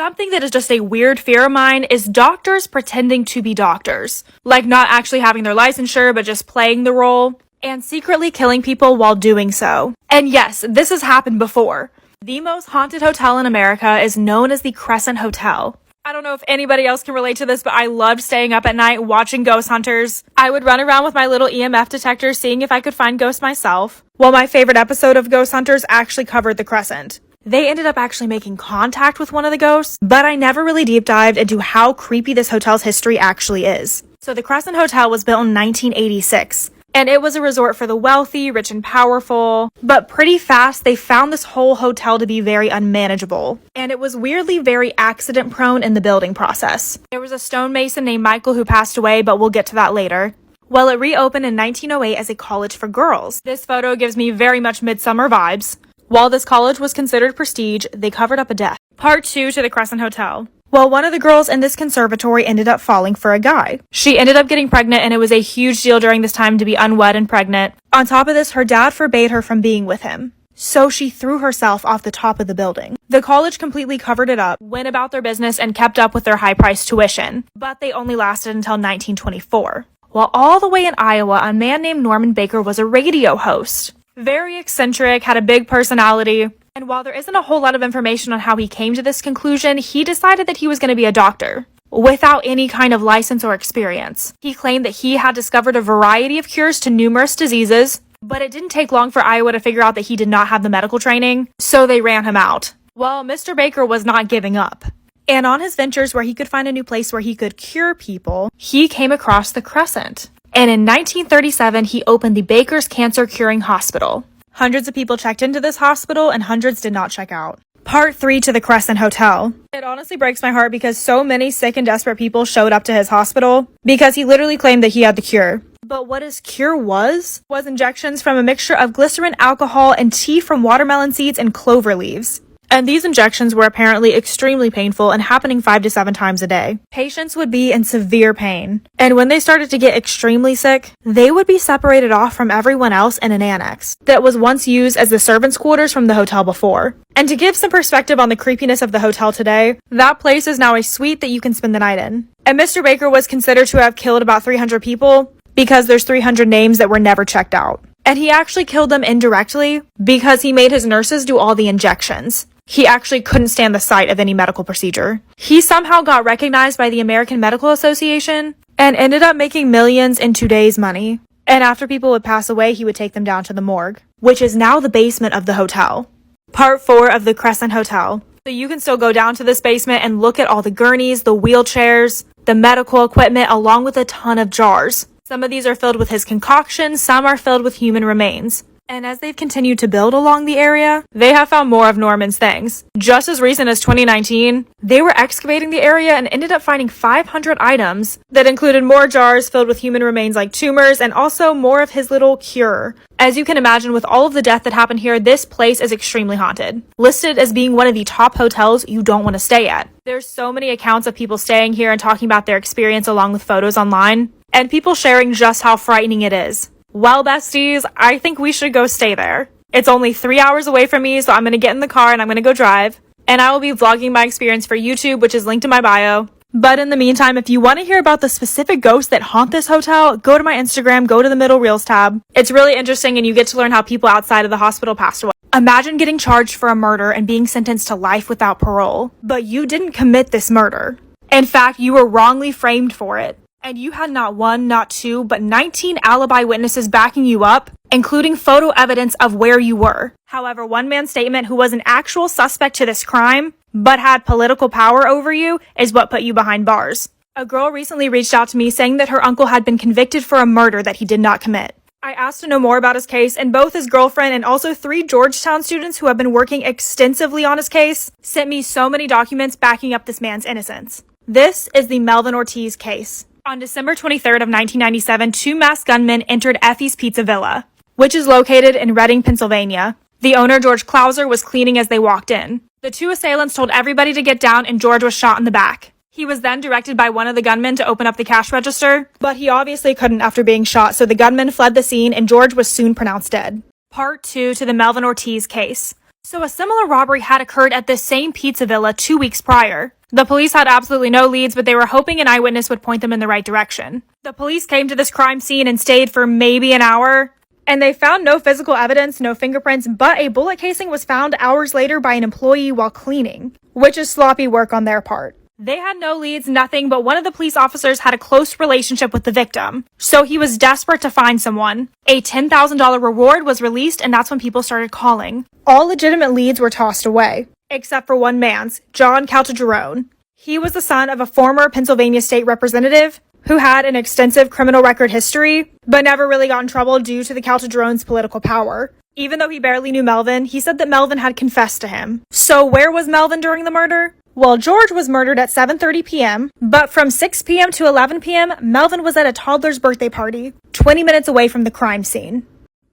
Something that is just a weird fear of mine is doctors pretending to be doctors. Like not actually having their licensure, but just playing the role, and secretly killing people while doing so. And yes, this has happened before. The most haunted hotel in America is known as the Crescent Hotel. I don't know if anybody else can relate to this, but I loved staying up at night watching ghost hunters. I would run around with my little EMF detector seeing if I could find ghosts myself. Well, my favorite episode of Ghost Hunters actually covered the Crescent. They ended up actually making contact with one of the ghosts, but I never really deep dived into how creepy this hotel's history actually is. So the Crescent Hotel was built in 1986. And it was a resort for the wealthy, rich and powerful, but pretty fast they found this whole hotel to be very unmanageable. And it was weirdly very accident prone in the building process. There was a stonemason named Michael who passed away, but we'll get to that later. Well, it reopened in 1908 as a college for girls. This photo gives me very much Midsummer vibes. While this college was considered prestige, they covered up a death. Part 2 to the Crescent Hotel. Well, one of the girls in this conservatory ended up falling for a guy. She ended up getting pregnant, and it was a huge deal during this time to be unwed and pregnant. On top of this, her dad forbade her from being with him. So she threw herself off the top of the building. The college completely covered it up, went about their business, and kept up with their high-priced tuition. But they only lasted until 1924. While all the way in Iowa, a man named Norman Baker was a radio host. Very eccentric, had a big personality. And while there isn't a whole lot of information on how he came to this conclusion, he decided that he was going to be a doctor, without any kind of license or experience. He claimed that he had discovered a variety of cures to numerous diseases, but it didn't take long for Iowa to figure out that he did not have the medical training, so they ran him out. Well, Mr. Baker was not giving up. And on his ventures where he could find a new place where he could cure people, he came across the Crescent. And in 1937, he opened the Baker's Cancer Curing Hospital. Hundreds of people checked into this hospital and hundreds did not check out. Part 3 to the Crescent Hotel. It honestly breaks my heart because so many sick and desperate people showed up to his hospital because he literally claimed that he had the cure. But what his cure was injections from a mixture of glycerin, alcohol, and tea from watermelon seeds and clover leaves. And these injections were apparently extremely painful and happening 5 to 7 times a day. Patients would be in severe pain. And when they started to get extremely sick, they would be separated off from everyone else in an annex that was once used as the servants' quarters from the hotel before. And to give some perspective on the creepiness of the hotel today, that place is now a suite that you can spend the night in. And Mr. Baker was considered to have killed about 300 people because there's 300 names that were never checked out. And he actually killed them indirectly because he made his nurses do all the injections. He actually couldn't stand the sight of any medical procedure. He somehow got recognized by the American Medical Association and ended up making millions in today's money. And after people would pass away, he would take them down to the morgue, which is now the basement of the hotel. Part 4 of the Crescent Hotel. So you can still go down to this basement and look at all the gurneys, the wheelchairs, the medical equipment, along with a ton of jars. Some of these are filled with his concoction, some are filled with human remains. And as they've continued to build along the area, they have found more of Norman's things. Just as recent as 2019, they were excavating the area and ended up finding 500 items that included more jars filled with human remains like tumors and also more of his little cure. As you can imagine, with all of the death that happened here, this place is extremely haunted. Listed as being one of the top hotels you don't want to stay at. There's so many accounts of people staying here and talking about their experience along with photos online, and people sharing just how frightening it is. Well, besties, I think we should go stay there. It's only 3 hours away from me, so I'm going to get in the car and I'm going to go drive. And I will be vlogging my experience for YouTube, which is linked in my bio. But in the meantime, if you want to hear about the specific ghosts that haunt this hotel, go to my Instagram, go to the middle reels tab. It's really interesting and you get to learn how people outside of the hospital passed away. Imagine getting charged for a murder and being sentenced to life without parole. But you didn't commit this murder. In fact, you were wrongly framed for it. And you had not 1, not 2, but 19 alibi witnesses backing you up, including photo evidence of where you were. However, one man's statement, who was an actual suspect to this crime, but had political power over you, is what put you behind bars. A girl recently reached out to me saying that her uncle had been convicted for a murder that he did not commit. I asked to know more about his case, and both his girlfriend and also 3 Georgetown students who have been working extensively on his case sent me so many documents backing up this man's innocence. This is the Melvin Ortiz case. On December 23rd of 1997, 2 masked gunmen entered Effie's Pizza Villa, which is located in Reading, Pennsylvania. The owner, George Clauser, was cleaning as they walked in. The 2 assailants told everybody to get down and George was shot in the back. He was then directed by one of the gunmen to open up the cash register, but he obviously couldn't after being shot, so the gunmen fled the scene and George was soon pronounced dead. Part 2 to the Melvin Ortiz case. So a similar robbery had occurred at this same Pizza Villa 2 weeks prior. The police had absolutely no leads, but they were hoping an eyewitness would point them in the right direction. The police came to this crime scene and stayed for maybe an hour, and they found no physical evidence, no fingerprints, but a bullet casing was found hours later by an employee while cleaning, which is sloppy work on their part. They had no leads, nothing, but one of the police officers had a close relationship with the victim, so he was desperate to find someone. A $10,000 reward was released, and that's when people started calling. All legitimate leads were tossed away, except for one man's, John Caltagirone. He was the son of a former Pennsylvania state representative who had an extensive criminal record history, but never really got in trouble due to the Caltagirone's political power. Even though he barely knew Melvin, he said that Melvin had confessed to him. So where was Melvin during the murder? Well, George was murdered at 7:30 p.m., but from 6 p.m. to 11 p.m., Melvin was at a toddler's birthday party, 20 minutes away from the crime scene.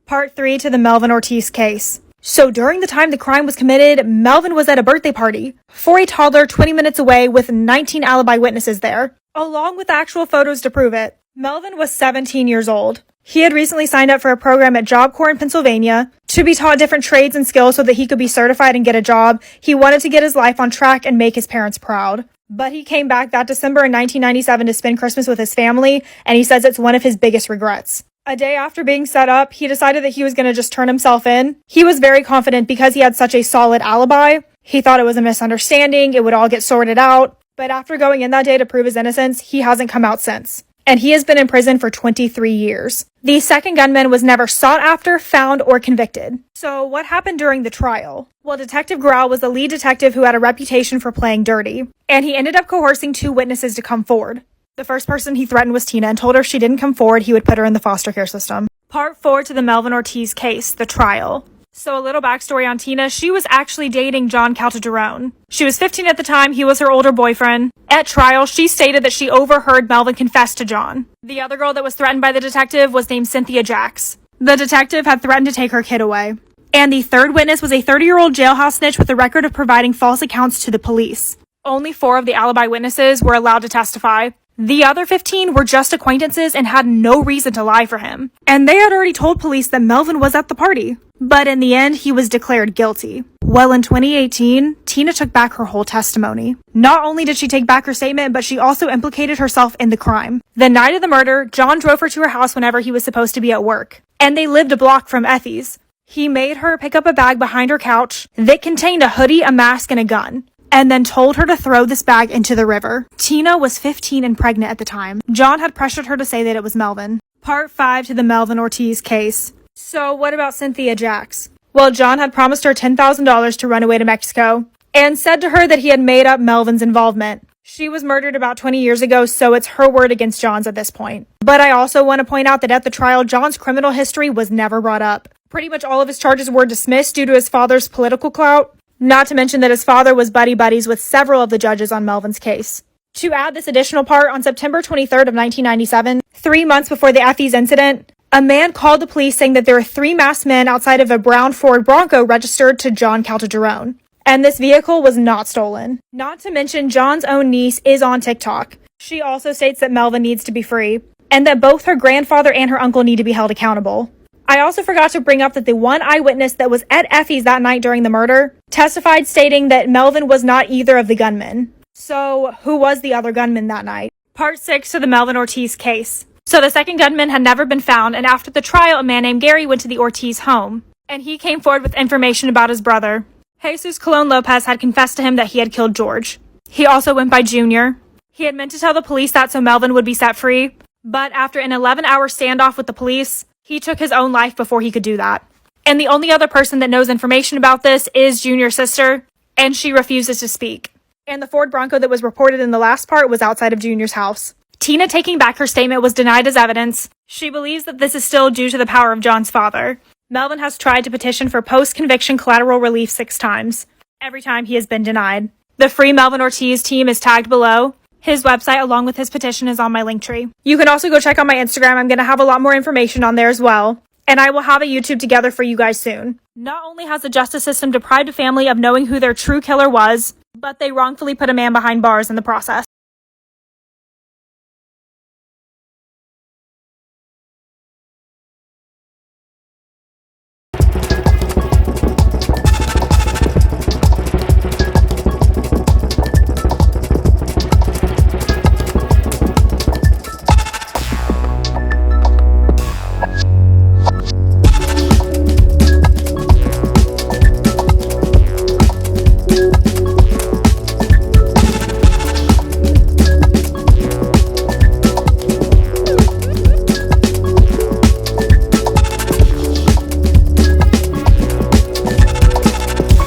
Part 3 to the Melvin Ortiz case. So during the time the crime was committed, Melvin was at a birthday party for a toddler 20 minutes away with 19 alibi witnesses there, along with actual photos to prove it. Melvin was 17 years old. He had recently signed up for a program at Job Corps in Pennsylvania to be taught different trades and skills so that he could be certified and get a job. He wanted to get his life on track and make his parents proud. But he came back that December in 1997 to spend Christmas with his family, and he says it's one of his biggest regrets. A day after being set up, he decided that he was going to just turn himself in. He was very confident because he had such a solid alibi. He thought it was a misunderstanding, it would all get sorted out. But after going in that day to prove his innocence, he hasn't come out since. And he has been in prison for 23 years. The second gunman was never sought after, found, or convicted. So what happened during the trial? Well, Detective Grau was the lead detective who had a reputation for playing dirty, and he ended up coercing 2 witnesses to come forward. The first person he threatened was Tina and told her if she didn't come forward, he would put her in the foster care system. Part 4 to the Melvin Ortiz case, the trial. So a little backstory on Tina, she was actually dating John Caltagirone. She was 15 at the time, he was her older boyfriend. At trial, she stated that she overheard Melvin confess to John. The other girl that was threatened by the detective was named Cynthia Jacks. The detective had threatened to take her kid away. And the third witness was a 30-year-old jailhouse snitch with a record of providing false accounts to the police. Only 4 of the alibi witnesses were allowed to testify. The other 15 were just acquaintances and had no reason to lie for him. And they had already told police that Melvin was at the party. But in the end, he was declared guilty. Well, in 2018, Tina took back her whole testimony. Not only did she take back her statement, but she also implicated herself in the crime. The night of the murder, John drove her to her house whenever he was supposed to be at work. And they lived a block from Effie's. He made her pick up a bag behind her couch that contained a hoodie, a mask, and a gun, and then told her to throw this bag into the river. Tina was 15 and pregnant at the time. John had pressured her to say that it was Melvin. Part 5 to the Melvin Ortiz case. So what about Cynthia Jacks? Well, John had promised her $10,000 to run away to Mexico and said to her that he had made up Melvin's involvement. She was murdered about 20 years ago, so it's her word against John's at this point. But I also want to point out that at the trial, John's criminal history was never brought up. Pretty much all of his charges were dismissed due to his father's political clout, not to mention that his father was buddy-buddies with several of the judges on Melvin's case. To add this additional part, on September 23rd of 1997, 3 months before the Effie's incident, a man called the police saying that there were 3 masked men outside of a brown Ford Bronco registered to John Caltagirone. And this vehicle was not stolen. Not to mention, John's own niece is on TikTok. She also states that Melvin needs to be free, and that both her grandfather and her uncle need to be held accountable. I also forgot to bring up that the one eyewitness that was at Effie's that night during the murder testified stating that Melvin was not either of the gunmen. So, who was the other gunman that night? Part 6 to the Melvin Ortiz case. So the second gunman had never been found, and after the trial, a man named Gary went to the Ortiz home, and he came forward with information about his brother. Jesus Colon Lopez had confessed to him that he had killed George. He also went by Junior. He had meant to tell the police that so Melvin would be set free, but after an 11-hour standoff with the police, he took his own life before he could do that. And the only other person that knows information about this is Junior's sister, and she refuses to speak. And the Ford Bronco that was reported in the last part was outside of Junior's house. Tina taking back her statement was denied as evidence. She believes that this is still due to the power of John's father. Melvin has tried to petition for post-conviction collateral relief 6 times. Every time he has been denied. The Free Melvin Ortiz team is tagged below. His website along with his petition is on my Linktree. You can also go check out my Instagram. I'm going to have a lot more information on there as well. And I will have a YouTube together for you guys soon. Not only has the justice system deprived a family of knowing who their true killer was, but they wrongfully put a man behind bars in the process.